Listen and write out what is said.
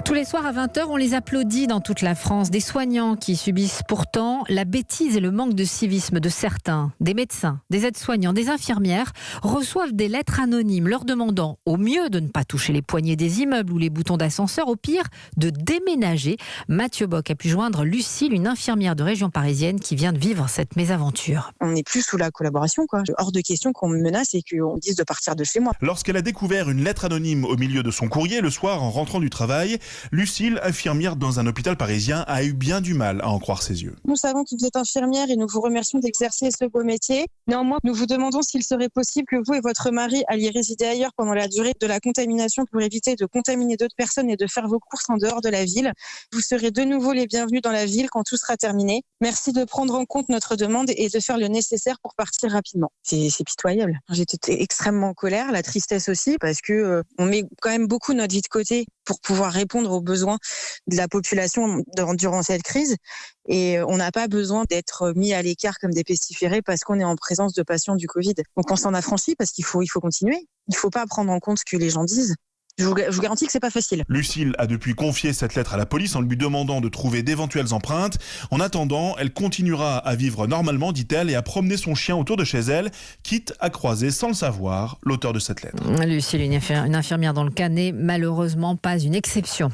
Tous les soirs à 20h, on les applaudit dans toute la France. Des soignants qui subissent pourtant la bêtise et le manque de civisme de certains. Des médecins, des aides-soignants, des infirmières reçoivent des lettres anonymes leur demandant au mieux de ne pas toucher les poignées des immeubles ou les boutons d'ascenseur, au pire de déménager. Mathieu Bock a pu joindre Lucille, une infirmière de région parisienne qui vient de vivre cette mésaventure. On n'est plus sous la collaboration, quoi. Hors de question qu'on me menace et qu'on me dise de partir de chez moi. Lorsqu'elle a découvert une lettre anonyme au milieu de son courrier le soir en rentrant du travail, Lucille, infirmière dans un hôpital parisien, a eu bien du mal à en croire ses yeux. Nous savons que vous êtes infirmière et nous vous remercions d'exercer ce beau métier. Néanmoins, nous vous demandons s'il serait possible que vous et votre mari alliez résider ailleurs pendant la durée de la contamination pour éviter de contaminer d'autres personnes et de faire vos courses en dehors de la ville. Vous serez de nouveau les bienvenus dans la ville quand tout sera terminé. Merci de prendre en compte notre demande et de faire le nécessaire pour partir rapidement. C'est pitoyable. J'étais extrêmement en colère, la tristesse aussi, parce que on met quand même beaucoup notre vie de côté pour pouvoir répondre aux besoins de la population durant cette crise. Et on n'a pas besoin d'être mis à l'écart comme des pestiférés parce qu'on est en présence de patients du Covid. Donc on s'en affranchit parce qu'il faut continuer. Il ne faut pas prendre en compte ce que les gens disent. Je vous garantis que c'est pas facile. Lucille a depuis confié cette lettre à la police en lui demandant de trouver d'éventuelles empreintes. En attendant, elle continuera à vivre normalement, dit-elle, et à promener son chien autour de chez elle, quitte à croiser sans le savoir l'auteur de cette lettre. Lucille, une infirmière dans le cas, n'est malheureusement pas une exception.